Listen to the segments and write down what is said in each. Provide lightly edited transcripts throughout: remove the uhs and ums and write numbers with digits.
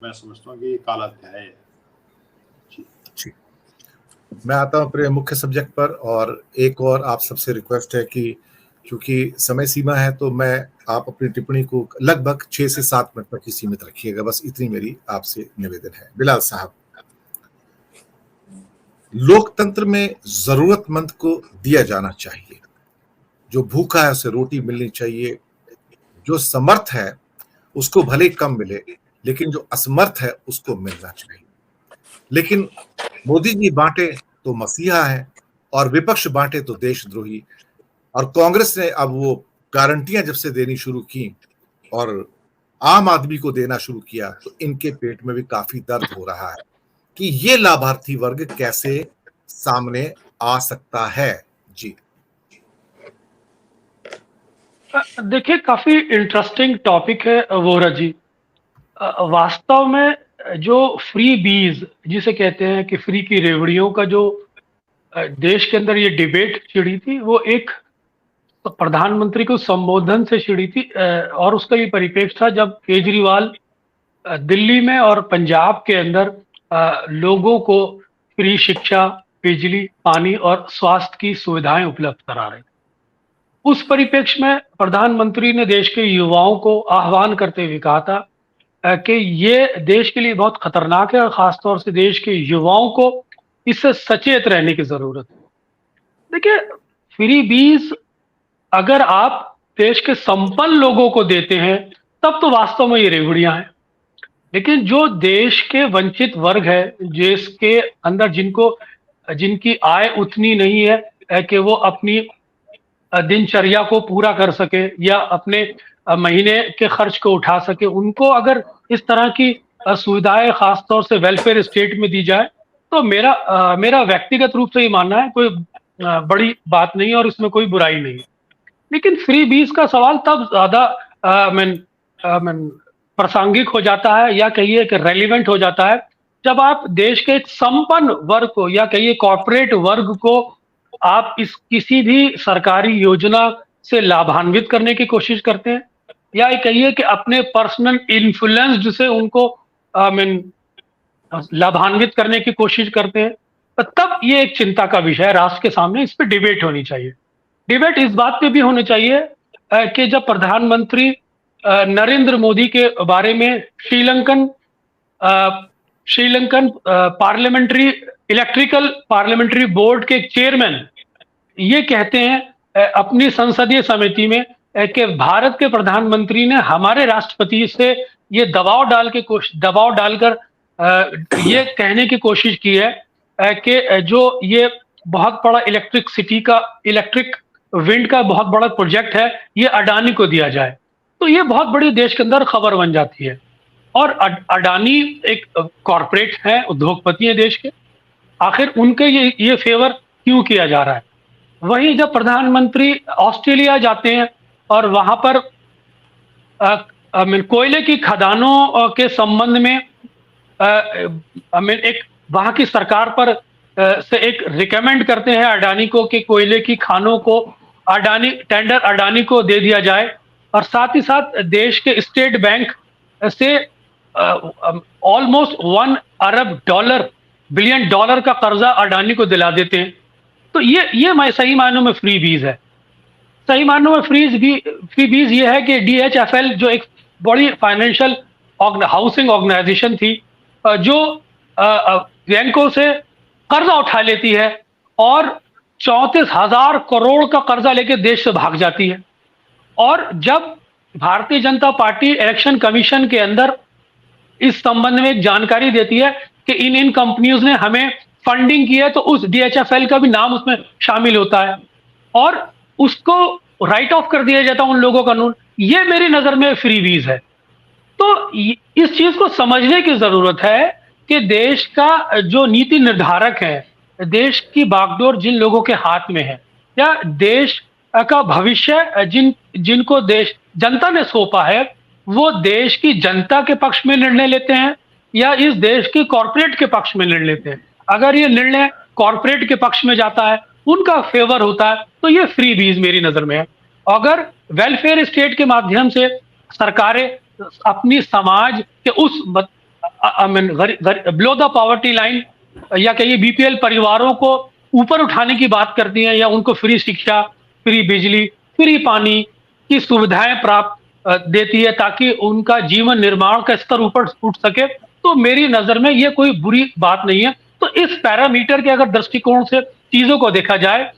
मैं समझता हूँ कि ये काला अध्याय है। जी, मैं आता हूँ अपने मुख्य सब्जेक्ट पर, और एक और आप सबसे रिक्वेस्ट है कि क्योंकि समय सीमा है तो मैं आप अपनी टिप्पणी को लगभग 6 से 7 मिनट तक ही सीमित रखिएगा, बस इतनी मेरी आपसे निवेदन है। बिलाल साहब, लोकतंत्र में जरूरतमंद को दिया जाना चाहिए, जो भूखा है उसे रोटी मिलनी चाहिए, जो समर्थ है उसको भले ही कम मिले लेकिन जो असमर्थ है उसको मिलना चाहिए। लेकिन मोदी जी बांटे तो मसीहा है और विपक्ष बांटे तो देशद्रोही, और कांग्रेस ने अब वो गारंटियां जब से देनी शुरू की और आम आदमी को देना शुरू किया तो इनके पेट में भी काफी दर्द हो रहा है कि ये लाभार्थी वर्ग कैसे सामने आ सकता है। जी देखिए, काफी इंटरेस्टिंग टॉपिक है वोरा जी। वास्तव में जो फ्री बीज जिसे कहते हैं कि फ्री की रेवड़ियों का जो देश के अंदर ये डिबेट छिड़ी थी, वो एक प्रधानमंत्री को संबोधन से छिड़ी थी। और उसका ये परिप्रेक्ष्य था जब केजरीवाल दिल्ली में और पंजाब के अंदर लोगों को फ्री शिक्षा, बिजली, पानी और स्वास्थ्य की सुविधाएं उपलब्ध करा रहे थे। उस परिप्रेक्ष्य में प्रधानमंत्री ने देश के युवाओं को आह्वान करते हुए कहा था कि ये देश के लिए बहुत खतरनाक है और खासतौर से देश के युवाओं को इससे सचेत रहने की जरूरत है। देखिए, फ्री बीज अगर आप देश के संपन्न लोगों को देते हैं तब तो वास्तव में ये रेवड़ियां हैं, लेकिन जो देश के वंचित वर्ग है, जिसके अंदर जिनकी आय उतनी नहीं है कि वो अपनी दिनचर्या को पूरा कर सके या अपने महीने के खर्च को उठा सके, उनको अगर इस तरह की सुविधाएं खासतौर से वेलफेयर स्टेट में दी जाए तो मेरा व्यक्तिगत रूप से ये मानना है कोई बड़ी बात नहीं है और इसमें कोई बुराई नहीं है। लेकिन फ्री बीज का सवाल तब ज्यादा प्रासंगिक हो जाता है या कहिए कि रेलिवेंट हो जाता है जब आप देश के एक संपन्न वर्ग को या कहिए कॉर्पोरेट वर्ग को आप इस किसी भी सरकारी योजना से लाभान्वित करने की कोशिश करते हैं या कहिए कि अपने पर्सनल इन्फ्लुएंस से उनको लाभान्वित करने की कोशिश करते हैं, तब ये एक चिंता का विषय है राष्ट्र के सामने। इस पर डिबेट होनी चाहिए। डिबेट इस बात पे भी होनी चाहिए कि जब प्रधानमंत्री नरेंद्र मोदी के बारे में श्रीलंकन इलेक्ट्रिकल पार्लियामेंट्री बोर्ड के चेयरमैन ये कहते हैं अपनी संसदीय समिति में कि भारत के प्रधानमंत्री ने हमारे राष्ट्रपति से ये दबाव डालकर ये कहने की कोशिश की है कि जो ये बहुत बड़ा इलेक्ट्रिक विंड का बहुत बड़ा प्रोजेक्ट है ये अडानी को दिया जाए, तो ये बहुत बड़ी देश के अंदर खबर बन जाती है। और अडानी एक कॉरपोरेट है, उद्योगपति है देश के, आखिर उनके ये फेवर क्यों किया जा रहा है? वहीं जब प्रधानमंत्री ऑस्ट्रेलिया जाते हैं और वहां पर कोयले की खदानों के संबंध में एक वहां की सरकार पर से एक रिकमेंड करते हैं अडानी को कि कोयले की खानों को अडानी को दे दिया जाए, और साथ ही साथ देश के स्टेट बैंक से ऑलमोस्ट $1 बिलियन का कर्जा अडानी को दिला देते हैं। तो ये सही मायनों में फ्री बीज है। सही मायनों में फ्री बीज ये है कि DHFL जो एक बड़ी फाइनेंशियल हाउसिंग ऑर्गेनाइजेशन थी जो बैंकों से कर्जा उठा लेती है और 34,000 करोड़ का कर्जा लेके देश से भाग जाती है। और जब Bharatiya Janata party election commission के अंदर इस संबंध में एक जानकारी देती है कि इन कंपनियों ने हमें फंडिंग की है, तो उस DHFL का भी नाम उसमें शामिल होता है और उसको राइट ऑफ कर दिया जाता है उन लोगों का कानून। ये मेरी नजर में फ्री बीज है। तो इस चीज को समझने की जरूरत है कि देश का जो नीति निर्धारक है, देश की बागडोर जिन लोगों के हाथ में है या देश का भविष्य जिनको देश जनता ने सौंपा है, वो देश की जनता के पक्ष में निर्णय लेते हैं या इस देश के कॉर्पोरेट के पक्ष में निर्णय लेते हैं। अगर ये निर्णय कॉर्पोरेट के पक्ष में जाता है, उनका फेवर होता है, तो ये फ्री बीज मेरी नजर में है। अगर वेलफेयर स्टेट के माध्यम से सरकारें अपनी समाज के I mean below the poverty line या कहिए बीपीएल परिवारों को ऊपर उठाने की बात करती हैं, या उनको फ्री शिक्षा, फ्री बिजली, फ्री पानी की सुविधाएं प्राप्त देती है ताकि उनका जीवन निर्माण का स्तर ऊपर उठ सके, तो मेरी नजर में ये कोई बुरी बात नहीं है। तो इस पैरामीटर के अगर दृष्टिकोण से चीजों को देखा जाए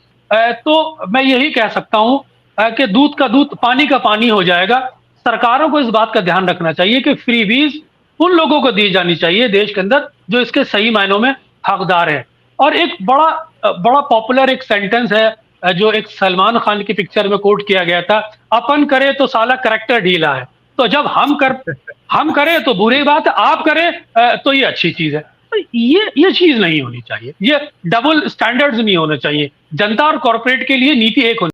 तो मैं यही कह सकता हूं कि दूध का दूध पानी का पानी हो जाएगा। सरकारों को इस बात का ध्यान रखना चाहिए कि फ्रीबीज उन लोगों को दी जानी चाहिए देश के अंदर जो इसके सही मायनों में हकदार है। और एक बड़ा पॉपुलर एक सेंटेंस है जो एक सलमान खान की पिक्चर में कोट किया गया था, अपन करे तो साला करेक्टर ढीला है। तो जब हम करें तो बुरी बात है, आप करें तो ये अच्छी चीज है। तो ये चीज नहीं होनी चाहिए, ये डबल स्टैंडर्ड्स नहीं होने चाहिए। जनता और कॉर्पोरेट के लिए नीति एक होनी